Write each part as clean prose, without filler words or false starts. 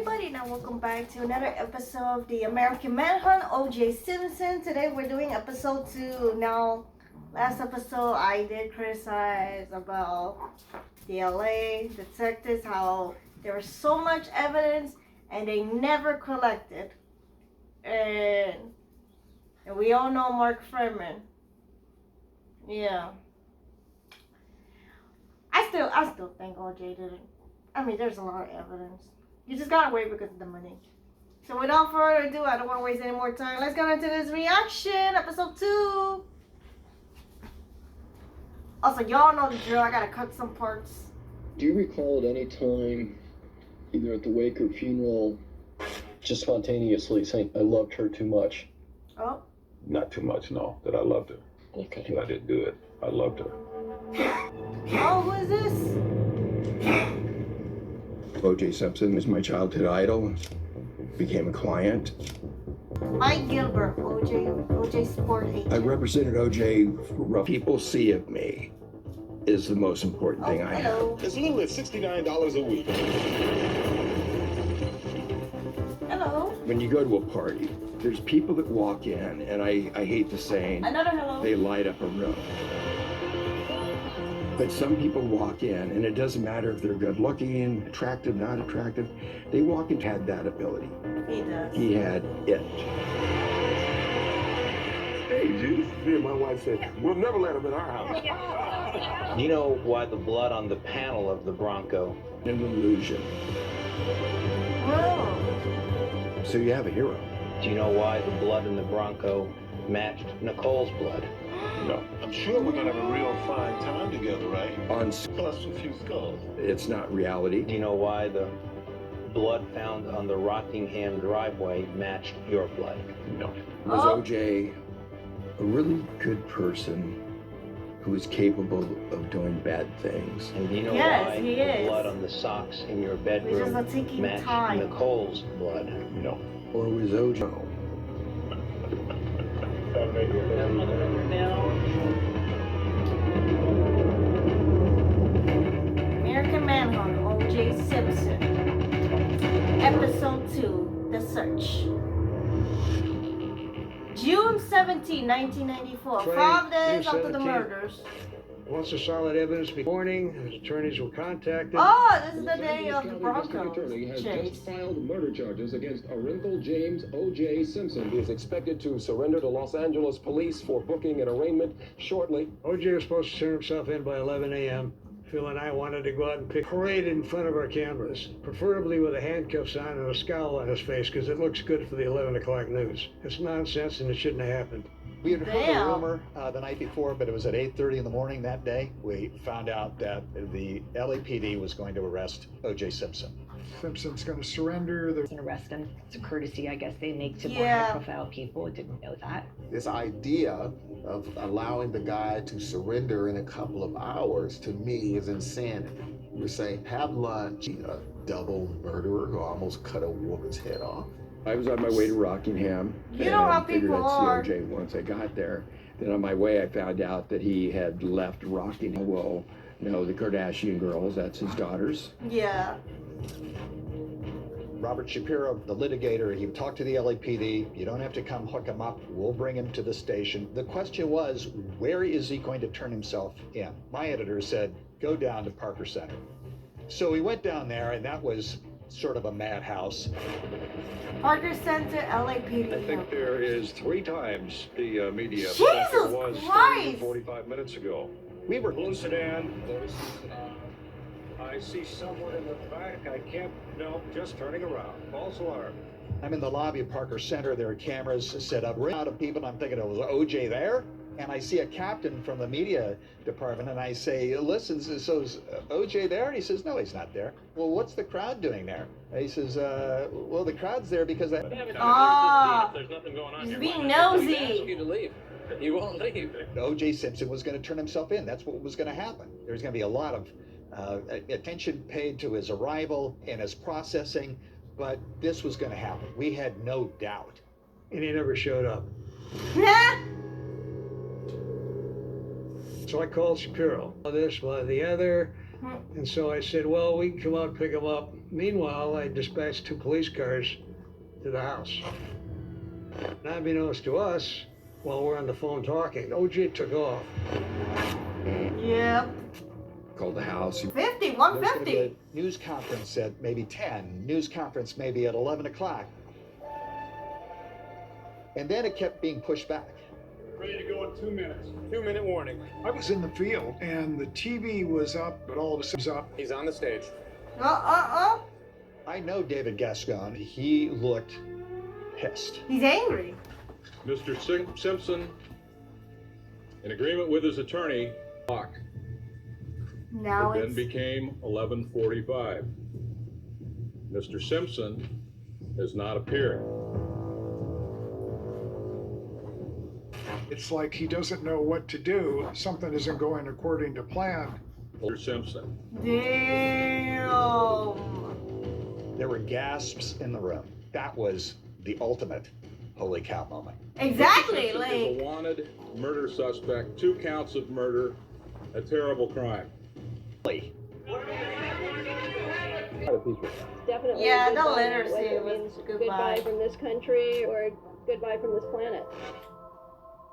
everybody, and welcome back to another episode of the American Manhunt, O.J. Simpson. Today we're doing episode 2. Now, last episode I did criticize about the LA detectives, how there was so much evidence and they never collected. And we all know Mark Furman. Yeah. I still think O.J. didn't. I mean, there's a lot of evidence. You just gotta wait because of the money. So without further ado, I don't want to waste any more time. Let's get into this reaction, episode 2. Also, y'all know the drill. I gotta cut some parts. Do you recall at any time, either at the wake or funeral, just spontaneously saying, I loved her too much? Oh. Not too much, no, that I loved her. Okay. I didn't do it. I loved her. Oh, who is this? O.J. Simpson is my childhood idol. Became a client. Mike Gilbert, O.J. Sport Agent. I represented O.J. People see of me is the most important thing I hello. have. As little as $69 a week. Hello. When you go to a party, there's people that walk in, and I hate the saying, Another hello. they light up a room. But some people walk in, and it doesn't matter if they're good looking, attractive, not attractive. They walk and had that ability. He does. He had it. Hey, Judy, me and my wife said, we'll never let him in our house. You know why the blood on the panel of the Bronco? An illusion. Whoa. So you have a hero. Do you know why the blood in the Bronco matched Nicole's blood? No. I'm sure we're gonna have a real fine time together, right? Plus a few skulls. it's not reality. Do you know why the blood found on the Rockingham driveway matched your blood? No. Was O.J. a really good person who was capable of doing bad things? And do you know Yes, why he the is. blood on the socks in your It's bedroom just a ticking matched time. Nicole's blood? No. Or was O.J. American Manhunt, O.J. Simpson. Episode 2, The Search. June 17, 1994. 5 days after the murders. Once the solid evidence be morning, his attorneys were contacted. Oh, this is the day of the County District Broncos Attorney has chase. just filed murder charges against Arinkle James O.J. Simpson. He is expected to surrender to Los Angeles police for booking an arraignment shortly. OJ was supposed to turn himself in by 11 a.m. Phil and I wanted to go out and parade in front of our cameras, preferably with the handcuffs on and a scowl on his face, because it looks good for the 11 o'clock news. It's nonsense and it shouldn't have happened. We had heard Damn. a rumor the night before, but it was at 8:30 in the morning that day. We found out that the LAPD was going to arrest O.J. Simpson. Simpson's going to surrender. And arrest him. It's a courtesy, I guess, they make to more Yeah. high-profile people. I didn't know that. This idea of allowing the guy to surrender in a couple of hours, to me, is insanity. You're saying, have lunch, a double murderer who almost cut a woman's head off. I was on my way to Rockingham. You know how and figured people I'd are. see O.J. once I got there. Then on my way, I found out that he had left Rockingham. Well, the Kardashian girls, that's his daughters. Yeah. Robert Shapiro, the litigator, he talked to the LAPD. You don't have to come hook him up. We'll bring him to the station. The question was, where is he going to turn himself in? My editor said, go down to Parker Center. So we went down there, and that was sort of a madhouse. Parker Center, LAPD. I think there is 3 times the media Jesus that there was 30 Christ! to 45 minutes ago. We were Blue sedan. I see someone in the back. I can't. No, just turning around. False alarm. I'm in the lobby of Parker Center. There are cameras set up. Ring out of people. I'm thinking, was OJ there? And I see a captain from the media department, and I say, listen, so is OJ there? And he says, no, he's not there. Well, what's the crowd doing there? And he says, well, the crowd's there because I... Ah, There's nothing going on he's here. being nosy. you to leave. You won't leave. OJ Simpson was going to turn himself in. That's what was going to happen. There's going to be a lot of attention paid to his arrival and his processing, but this was going to happen. We had no doubt. And he never showed up. So I called Shapiro. This, one, the other. And so I said, well, we can come out and pick him up. Meanwhile, I dispatched 2 police cars to the house. And unbeknownst to us, while we're on the phone talking, OJ took off. Yep. Called the house. 50, There's gonna be 150. a news conference at maybe 10, news conference maybe at 11 o'clock. And then it kept being pushed back. Ready to go in 2 minutes. 2-minute warning. I was in the field and the TV was up, but all of a sudden it was up. He's on the stage. I know David Gascon. He looked pissed. He's angry. Mr. Simpson, in agreement with his attorney, clock. Now It it's then became 11:45. Mr. Simpson has not appeared. It's like he doesn't know what to do. Something isn't going according to plan. Mr. Simpson. damn. There were gasps in the room. That was the ultimate holy cow moment. Exactly. Simpson is Like, a wanted murder suspect, 2 counts of murder, a terrible crime. Really? Definitely. Yeah, a don't goodbye, let her say whether it was means goodbye. from this country or goodbye from this planet.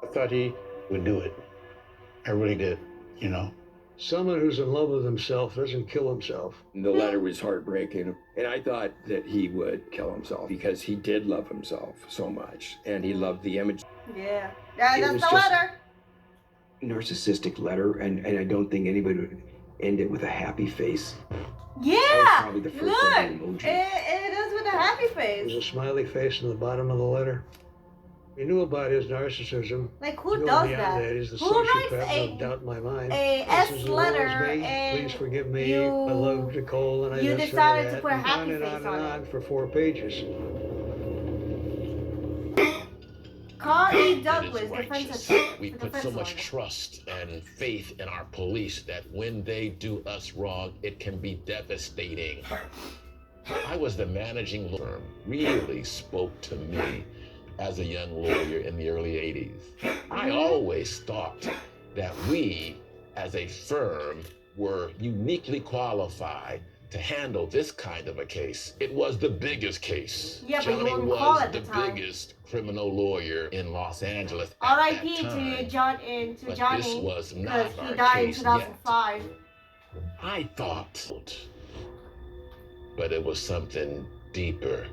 I thought he would do it. I really did, you know. Someone who's in love with himself doesn't kill himself. The letter was heartbreaking, and I thought that he would kill himself because he did love himself so much, and he loved the image. yeah. It That's was the just- letter. Narcissistic letter, and I don't think anybody would end it with a happy face. Yeah. probably the first Look. emoji. It is with a happy There's face. a smiley face in the bottom of the letter. He knew about his narcissism. Like, who Going does beyond that? that, he's the Who writes sociopath, no doubt in my mind. a This S is as letter well as me. and Please forgive me. you- I love Nicole and I you miss her, decided to that, put a and happy on face and on on it. for 4 pages. Carl E. It Douglas, is defense righteous. attorney. We put so much trust and faith in our police that when they do us wrong, it can be devastating. I was the managing firm, really spoke to me as a young lawyer in the early 80s. I always thought that we, as a firm, were uniquely qualified to handle this kind of a case. It was the biggest case. Yeah, but you Johnny wouldn't call was at the the time. biggest criminal lawyer in Los Angeles at R.I.P. that time. to John and to But Johnny this was because not he our died in case 2005. I thought, but it was something deeper.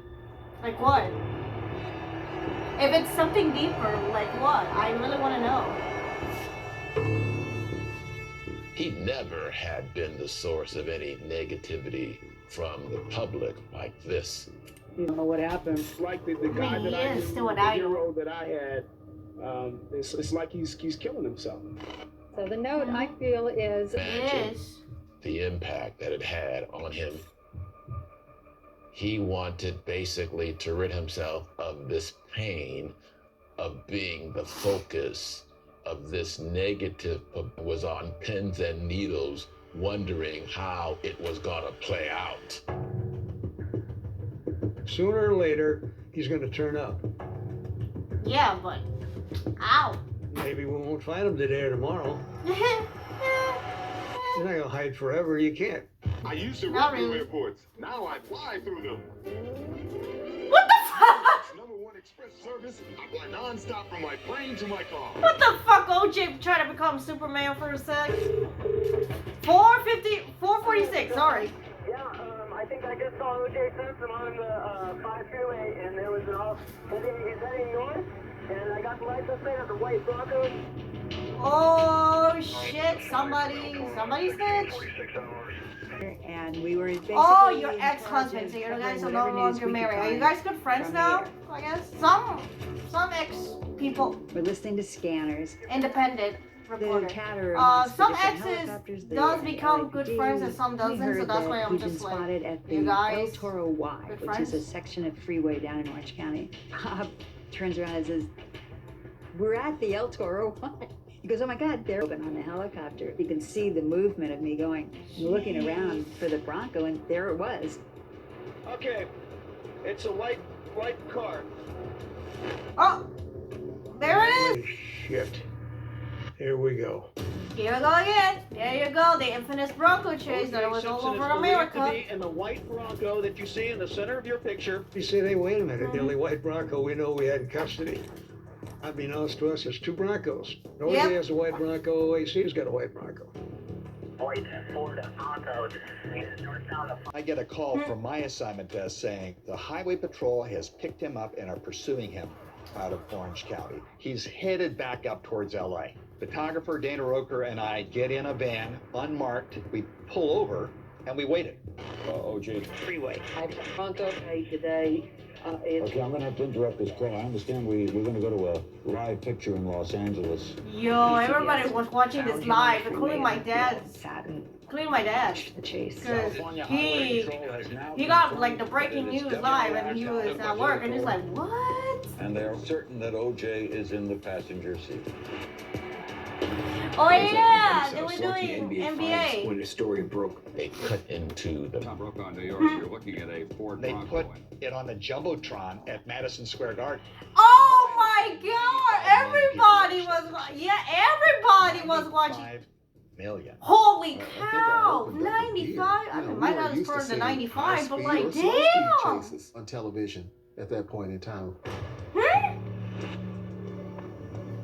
Like what? If it's something deeper, like what? I really want to know. He never had been the source of any negativity from the public like this. You don't know what happened. Like the guy He that I is knew, still an the idol. hero that I had, it's like he's killing himself. So the note I feel is It Imagine is. the impact that it had on him. He wanted basically to rid himself of this pain of being the focus of this negative, was on pins and needles, wondering how it was gonna play out. Sooner or later, he's going to turn up. Yeah, but ow. Maybe we won't find him today or tomorrow. You're not going to hide forever. You can't. I used to Not read through really. airports. Now I fly through them. What the fuck? #1 express service. I fly nonstop from my plane to my car. What the fuck? OJ trying to become Superman for a sec. 446. Sorry. Yeah, I think I just saw O.J. Simpson on the 5 freeway, and there was he's heading north, and I got the license plate of the white Bronco. Oh shit! Somebody snitched. And we were basically Oh, your in ex-husband. charge So of you guys are covering no whatever news longer we could married. Are you find guys good friends from now? the air. I guess some ex people, We're listening to scanners. independent The reporter. catter Some amongst the different exes helicopters, the does become good LAPD. friends and some We doesn't, so heard that's that why I'm he'd been just like, spotted at you the guys El Toro Y, good which is a friends? section of freeway down in Orange County. Bob turns around and says, "We're at the El Toro Y." He goes, "Oh my God, they're open on the helicopter." You can see the movement of me going, looking around for the Bronco, and there it was. Okay, it's a white car. Oh, there it is. Shit. Here we go. Here we go again. There you go. The infamous Bronco chase that was all over America. And the white Bronco that you see in the center of your picture. You say, hey, wait a minute. The only white Bronco we know we had in custody. Unbeknownst to us, there's two Broncos. OJ has a white Bronco. OAC's got a white Bronco. White Ford Bronco. I get a call from my assignment desk saying the Highway Patrol has picked him up and are pursuing him out of Orange County. He's headed back up towards LA. Photographer Dana Roker and I get in a van, unmarked. We pull over and we waited. OJ. Freeway. I have a Bronco today. Okay, I'm gonna have to interrupt this call. I understand we're gonna go to a live picture in Los Angeles. Yo, everybody was watching this live, including my dad. Including my dad. The chase. Because he got like the breaking news live and he was at work and he's like, what? And they are certain that OJ is in the passenger seat. Oh yeah, they were doing NBA. When the story broke. They cut into the Tom Brokaw, New York. You're looking at a Ford They Bronco. put it on the Jumbotron at Madison Square Garden. Oh my God! Everybody was watching. 5 million. Holy cow! 95. I mean, my dad was further than 95, but like, damn. Chases on television at that point in time.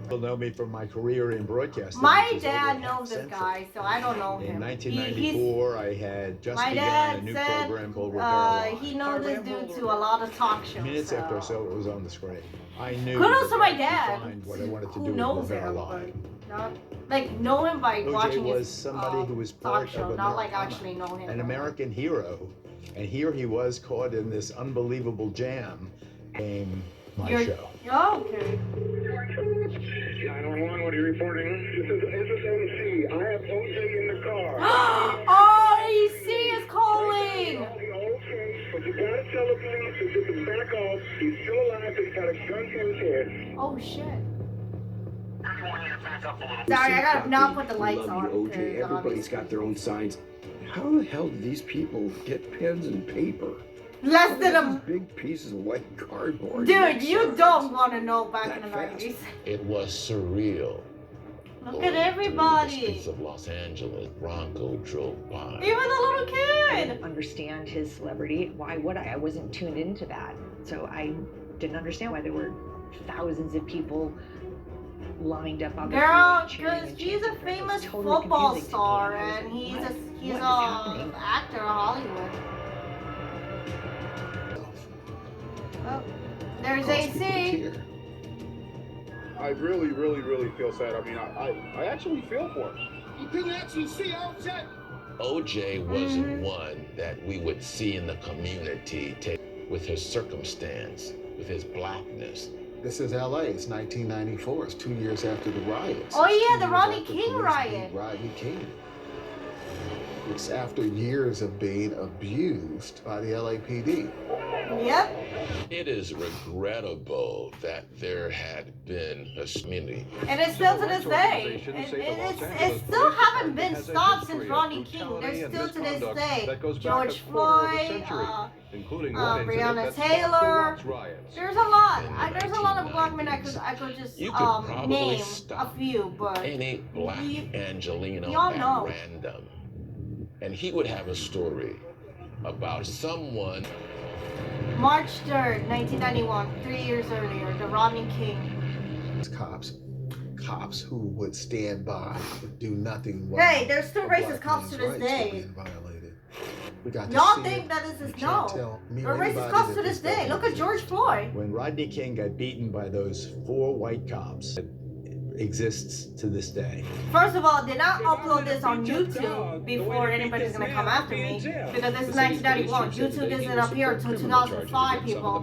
People know me from my career in broadcasting. My dad knows this guy, so I don't know him. In 1994, I had just my begun dad a new said, program called Rivera he knows this due to a lot of talk shows. Minutes after I saw it was on the screen, I knew. Kudos to my I dad. find what I wanted to Who do with knows Rivera him, Live. but not like know him by OJ watching was his somebody who was talk part show, of not like Americana, actually know him. an American hero, and here he was caught in this unbelievable jam. Came my show. Oh, okay. 911, what are you reporting? This is MC. I have OJ in the car. Oh, EC is calling. Okay, but you gotta tell the police to get the back off. He's still alive, but he's got a gun to his head. Oh shit. Sorry, I gotta now put the lights on. OJ. Everybody's got their own signs. How the hell do these people get pens and paper? Less than a big pieces of white cardboard. dude. You don't want to know back in the 90s. It was surreal. Look at everybody. The streets of Los Angeles, Bronco drove by. Even the little I kid. didn't understand his celebrity. Why would I? I wasn't tuned into that. So I didn't understand why there were thousands of people lined up on the Girl, freeway cheering because and he's a chanting. It was famous totally football confusing to me. star I was and like, he's what? a What is happening? actor in Hollywood. Oh, there's AC. I really feel sad. I mean, I actually feel for him. You can actually see OJ. OJ wasn't one that we would see in the community with his circumstance, with his blackness. This is LA. It's 1994. It's 2 years after the riots. Oh It's yeah, 2 the years Rodney after King police riot. beat Rodney King. It's after years of being abused by the LAPD. Yep. It is regrettable that there had been a community. And it's still to this day. It still haven't been stopped since Rodney King. There's still to this day. George Floyd, Breonna Taylor. There's a lot. There's a lot of black men I could just You could probably name a stop few, but any black Angelino y'all at know. random, and he would have a story about someone. March 3rd, 1991, 3 years earlier, the Rodney King. Cops who would stand by, would do nothing. Hey, there's still a racist black cops to man's this rights were day. being violated. We got to Y'all see think it. that this is You can't no. tell me There or are racist anybody cops that to this day. doesn't Look at George Floyd. When Rodney King got beaten by those 4 white cops, it exists to this day. First of all, did not upload this on YouTube before anybody's gonna come after me. Because this is 1991. YouTube doesn't appear until 2005, people.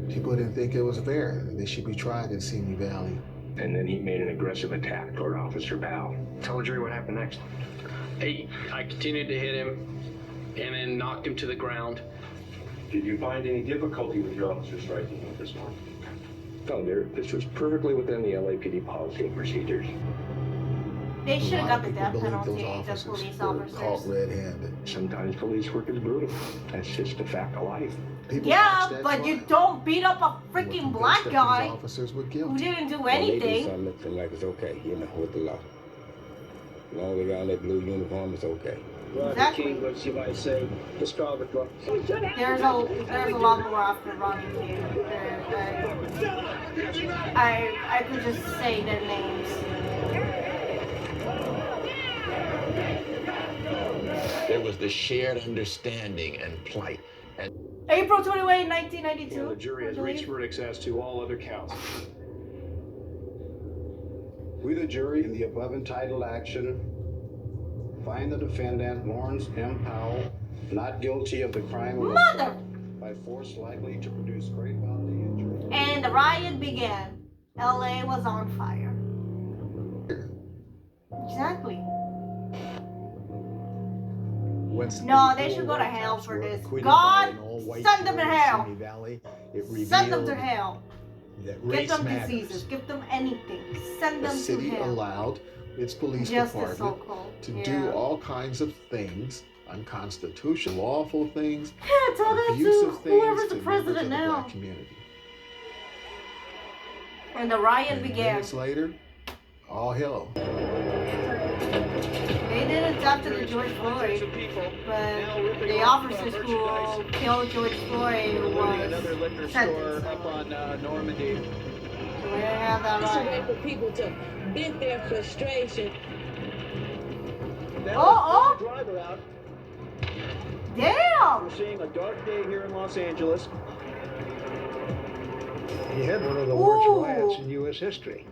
People didn't think it was fair, and they should be tried in Simi Valley. And then he made an aggressive attack toward Officer Val. Tell the jury what happened next. I continued to hit him and then knocked him to the ground. Did you find any difficulty with your officer striking him this morning? No, this was perfectly within the LAPD policy and procedures. They should have got the People death believe penalty, those the officers police were caught officers. red-handed. Sometimes police work is brutal. That's just a fact of life. People Yeah, watched that but you trial don't beat up a and were freaking convinced black that guy these officers were who guilty. didn't do And they do anything. something that seem like it's okay, with the law. As long as they got that blue uniform, it's okay. Exactly. King was, you might say, the stronger one. There's a lot more after Rodney King. I could just say their names. There was the shared understanding and plight. And April 28, 1992. And the jury has I believe. reached verdicts as to all other counts. We, the jury, in the above entitled action, find the defendant, Lawrence M. Powell, not guilty of the crime of assault by force likely to produce great bodily injury. And the riot began. LA was on fire. Exactly. No, they should go to hell for this. God, send them to hell. Send them to hell. Give them diseases. Give them anything. Send The them to city hell. allowed its police Justice, department so-called. to Yeah. do all kinds of things, unconstitutional, lawful things, Yeah, tell that to abusive things whoever to the members president of the now. black community. And the riot And began. minutes later, all hell. They did it after the George Floyd, but the officers who killed George Floyd Another liquor was store sentenced. up on Normandy. So we didn't have that It's a way riot. for people to vent their frustration. Oh, Driver out. Damn! We're seeing a dark day here in Los Angeles. He had one of the worst Ooh. riots in U.S. history.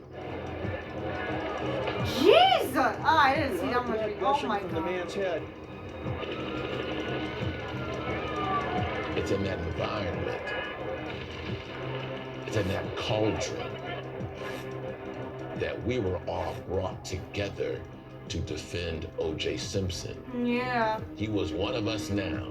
Jesus! Oh, I didn't see that much. Oh Gushing my from the god. man's head. it's in that environment. It's in that cauldron that we were all brought together to defend O.J. Simpson. Yeah. He was one of us now.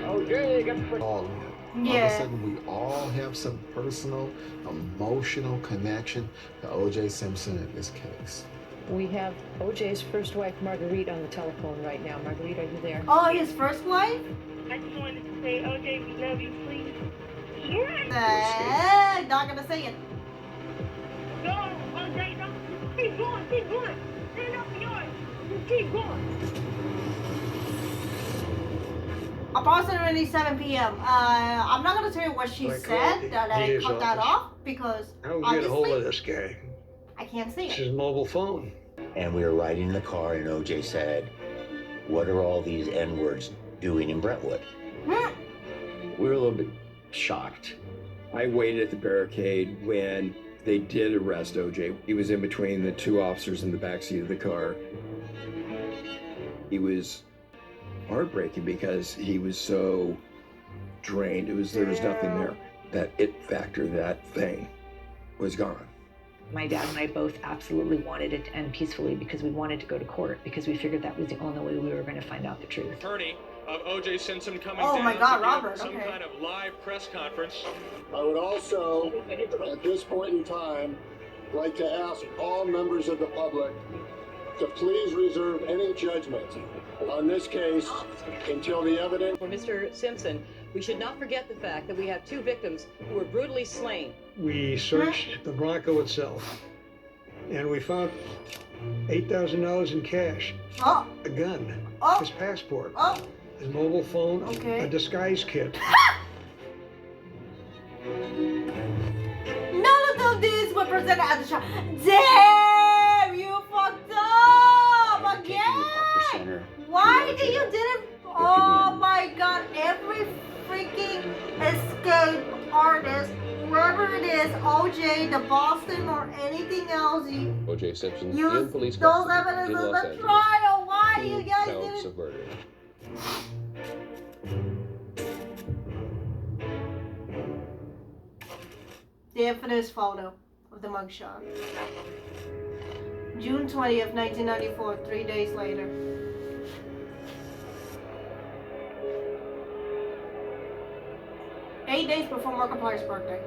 Okay, got the All of a Yeah. sudden, we all have some personal, emotional connection to O.J. Simpson in this case. We have OJ's first wife, Marguerite, on the telephone right now. Marguerite, are you there? Oh, his first wife? I just wanted to say, OJ, we love you, please. Yes! Not gonna say it. No, OJ, no. Keep going, keep going. Stand up for yours. Just keep going. Approximately 7 p.m. I'm not gonna tell you what she I said. called That I DA's cut that office. off because How do we get a hold of obviously this guy? I can't see It's it. his mobile phone. And we were riding in the car, and OJ said, "What are all these N-words doing in Brentwood?" We were a little bit shocked. I waited at the barricade when they did arrest OJ. He was in between the two officers in the backseat of the car. He was heartbreaking because he was so drained. There was nothing there. That it factor, that thing, was gone. My dad and I both absolutely wanted it to end peacefully because we wanted to go to court because we figured that was the only way we were going to find out the truth. Attorney of O.J. Simpson coming Oh down my God, to give Robert, some okay. kind of live press conference. I would also, at this point in time, like to ask all members of the public to please reserve any judgment on this case until the evidence. For Mr. Simpson, we should not forget the fact that we have two victims who were brutally slain. We searched the Bronco itself, and we found $8,000 in cash, Oh, a gun, Oh. his passport, oh. his mobile phone, Okay. a disguise kit. None of these were presented at the trial. Damn, you fucked up again. Why did you didn't? Oh my God! Every freaking escape artist, wherever it is, OJ, the Boston, or anything else, you O.J. Simpson use in police those custody evidence in of Los the Angeles. trial. Why you 2 guys counts didn't? of murder. The infamous photo of the mugshot. June 20th, 1994, 3 days later. Eight days before Markiplier's birthday.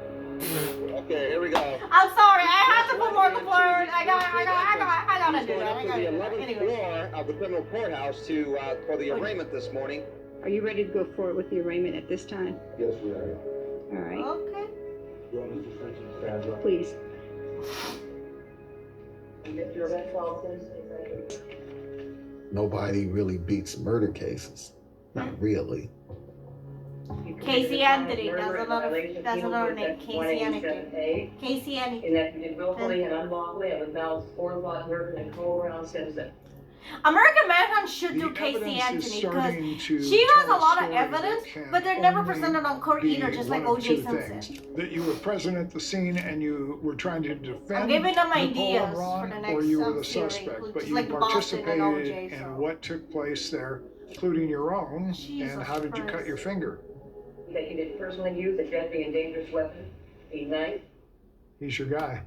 Okay, here we go. I'm sorry, I had to put Markiplier. I got want to He's do going that. up I to gotta the do that. 11th Anyway. floor of the criminal courthouse to for the arraignment this morning. Are you ready to go forward with the arraignment at this time? Yes, we are. All right. Okay. You want Mr. Simpson to stand up? Please. Nobody really beats murder cases. Not really. Casey Anthony. That's another name. Casey Anthony. Casey Anthony. In that you did willfully and unlawfully have a malice forethought murder Nicole Brown Simpson. American Manhunt should do Casey Anthony because she has a lot of evidence, but they're never presented on court either, just like O.J. Simpson. That you were present at the scene and you were trying to defend I'm giving them Nicole ideas and Ron, for the next or you were the series, suspect, but just you like Boston and participated O.J., so. in what took place there, including your own, Jesus and how did you cut Christ. your finger? That you did personally use a deadly and dangerous weapon, a knife. He's your guy.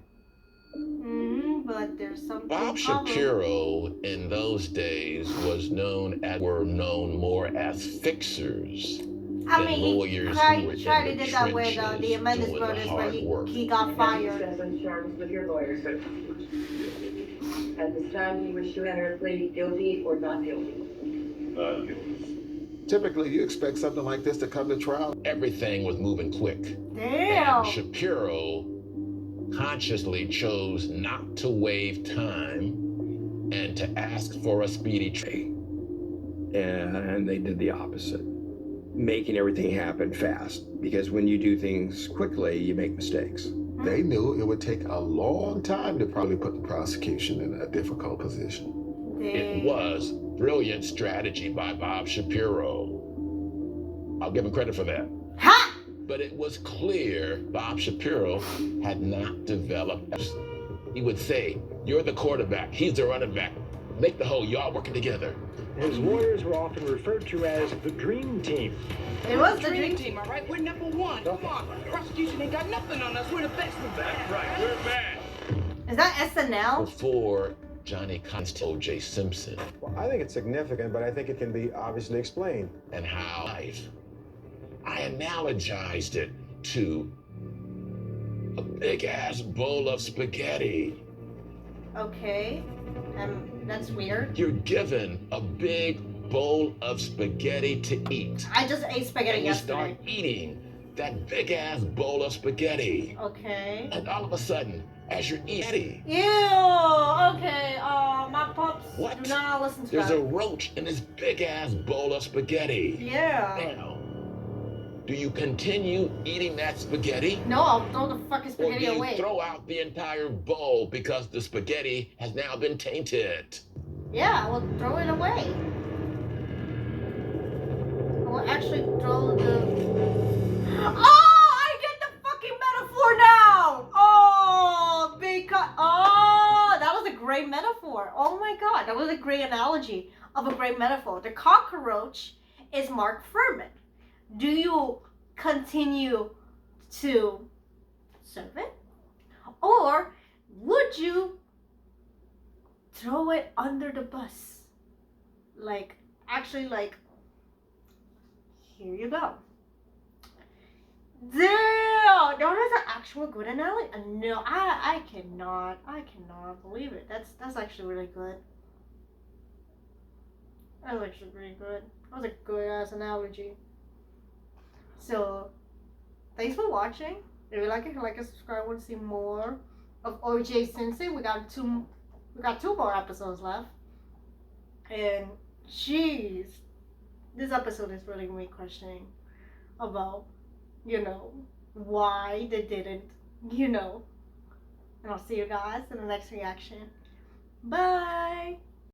But there's something. Bob Shapiro in those days were known more as fixers I than mean, lawyers he who were tried to in the do that with trenches the Amendment doing brothers, the but hard work. he got fired. Simpson charged with your lawyer, sir. At this time, do you wish to enter a plea guilty or not guilty? Not guilty. Typically, you expect something like this to come to trial. Everything was moving quick. Damn. And Shapiro consciously chose not to waive time and to ask for a speedy trial. And they did the opposite, making everything happen fast. Because when you do things quickly, you make mistakes. They knew it would take a long time to probably put the prosecution in a difficult position. It was brilliant strategy by Bob Shapiro. I'll give him credit for that. Ha! But it was clear Bob Shapiro had not developed. He would say, "You're the quarterback, he's the running back. Make the whole, y'all working together." His lawyers were often referred to as the Dream Team. It was the dream team. all right? We're number one. Come on. Prosecution ain't got nothing on us. We're the best of that. Right, we're bad. Is that SNL? Before Johnny Const O.J. Simpson. Well, I think it's significant, but I think it can be obviously explained. And how I analogized it to a big-ass bowl of spaghetti. Okay. That's weird. You're given a big bowl of spaghetti to eat. I just ate spaghetti and you yesterday. start eating that big-ass bowl of spaghetti. Okay. And all of a sudden, as you're eating, Ew. Okay. My pups What? do not listen to there's that. a roach in this big-ass bowl of spaghetti. Yeah. Now, do you continue eating that spaghetti? No, I'll throw the fucking Or spaghetti do you away. throw out the entire bowl because the spaghetti has now been tainted? Yeah, I will throw it away. I will actually throw the. Oh, I get the fucking metaphor now. Oh, because that was a great metaphor. Oh my god, that was a great analogy of a great metaphor. The cockroach is Mark Furman. Do you continue to serve it, or would you throw it under the bus? Like, actually, like, here you go. Damn, that is an actual good analogy. No, I cannot believe it. That's actually really good. That was actually pretty good. That was a good ass analogy. So, thanks for watching. If you like it, like and subscribe. Want to see more of O.J. Simpson? We got two more episodes left. And jeez, this episode is really me questioning about, why they didn't, And I'll see you guys in the next reaction. Bye.